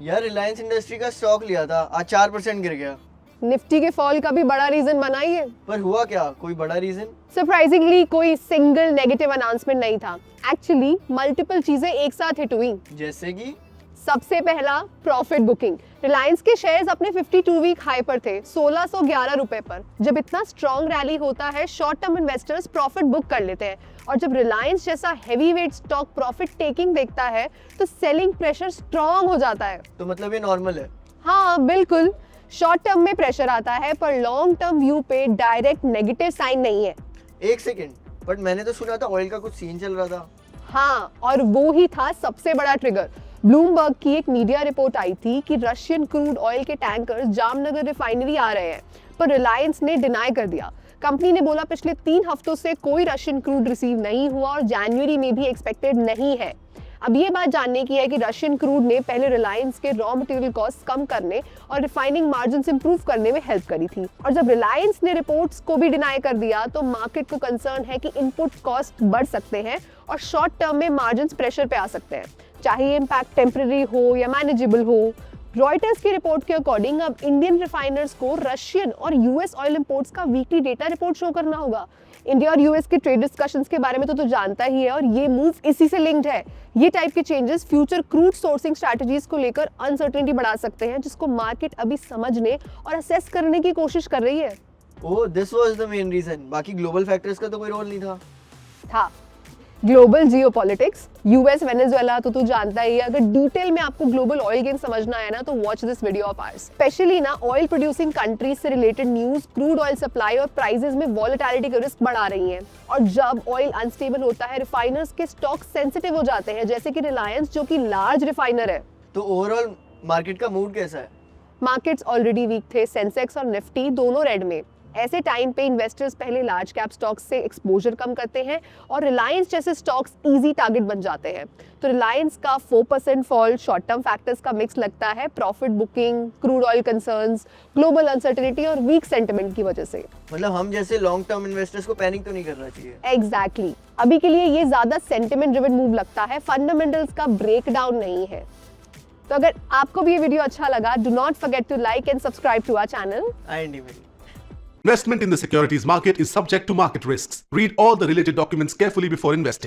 यार रिलायंस इंडस्ट्री का स्टॉक लिया था, आज 4% गिर गया। निफ्टी के फॉल का भी बड़ा रीजन बना ही है। पर हुआ क्या, कोई बड़ा रीजन? सरप्राइजिंगली कोई सिंगल नेगेटिव अनाउंसमेंट नहीं था। एक्चुअली मल्टीपल चीजें एक साथ हिट हुई। जैसे कि सबसे पहला प्रॉफिट बुकिंग। रिलायंस के शेयर्स अपने 52 वीक हाई पर थे, 1611 रुपए पर। जब इतना स्ट्रॉन्ग रैली होता है, short term investors profit book कर लेते हैं, और जब रिलायंस जैसा heavy weight stock profit taking देखता है तो सेलिंग प्रेशर स्ट्रॉन्ग हो जाता है। तो मतलब ये नॉर्मल है? हाँ बिल्कुल, शॉर्ट टर्म में प्रेशर आता है पर लॉन्ग टर्म व्यू पे डायरेक्ट नेगेटिव साइन नहीं है। एक सेकेंड, बट मैंने तो सुना था ऑयल का कुछ सीन चल रहा था। हाँ, और वो ही था सबसे बड़ा ट्रिगर। ब्लूमबर्ग की एक मीडिया रिपोर्ट आई थी कि रशियन क्रूड ऑयल के टैंकर्स जामनगर रिफाइनरी आ रहे हैं, पर रिलायंस ने डिनाई कर दिया। कंपनी ने बोला पिछले 3 हफ्तों से कोई रशियन क्रूड रिसीव नहीं हुआ और जनवरी में भी एक्सपेक्टेड नहीं है। अब ये बात जानने की है कि रशियन क्रूड ने पहले रिलायंस के रॉ मटेरियल कॉस्ट कम करने और रिफाइनिंग मार्जिन्स इंप्रूव करने में हेल्प करी थी, और जब रिलायंस ने रिपोर्ट्स को भी डिनाई कर दिया तो मार्केट को कंसर्न है कि इनपुट कॉस्ट बढ़ सकते हैं और शॉर्ट टर्म में मार्जिन्स प्रेशर पे आ सकते हैं, चाहे ये इम्पैक्ट टेम्पररी हो या मैनेजेबल हो। रॉयटर्स की रिपोर्ट के अकॉर्डिंग अब इंडियन रिफाइनर्स को रशियन और यूएस ऑयल इंपोर्ट्स का वीकली डेटा रिपोर्ट शो करना होगा। इंडिया और यूएस के ट्रेड डिस्कशंस के बारे में तो जानता ही है, और ये मूव इसी से लिंक्ड है। ये टाइप के changes future crude sourcing strategies को लेकर अनसर्टेनिटी बढ़ा सकते हैं, जिसको मार्केट अभी समझने और असेस करने की कोशिश कर रही है। Oh, this was the main reason. बाकी ग्लोबल फैक्टर्स का तो कोई रोल नहीं था। ग्लोबल जियोपॉलिटिक्स, यूएस वेनेजुएला तो तू जानता ही है। अगर डिटेल में आपको ग्लोबल ऑयल गेम समझना है ना, तो watch this video of hours. Specially ना ऑयल प्रोड्यूसिंग कंट्रीज से related news crude oil supply और प्राइसेस में वॉलेटिलिटी का रिस्क बढ़ा रही हैं, और जब ऑयल अनस्टेबल होता है रिफाइनर्स के स्टॉक सेंसिटिव हो जाते हैं, जैसे कि रिलायंस जो कि लार्ज रिफाइनर है। तो ओवरऑल मार्केट का मूड कैसा है? मार्केट्स ऑलरेडी वीक थे, सेंसेक्स और निफ्टी दोनों रेड में। ऐसे टाइम पे इन्वेस्टर्स पहले लार्ज कैप स्टॉक्स से एक्सपोजर कम करते हैं और रिलायंस जैसे स्टॉक्स इजी टारगेट बन जाते हैं। तो रिलायंस का 4% फॉल शॉर्ट टर्म फैक्टर्स का मिक्स लगता है profit booking, crude oil concerns, global uncertainty और वीक सेंटिमेंट की वजह से। मतलब हम जैसे लॉन्ग टर्म इन्वेस्टर्स को पैनिक तो नहीं करना चाहिए? एग्जैक्टली, अभी के लिए ये ज्यादा सेंटिमेंट ड्रिवन मूव लगता है, फंडामेंटल्स का ब्रेकडाउन नहीं है। तो अगर आपको भी ये वीडियो अच्छा लगा, do not forget to like and subscribe to our channel. Investment in the securities market is subject to market risks. Read all the related documents carefully before investing.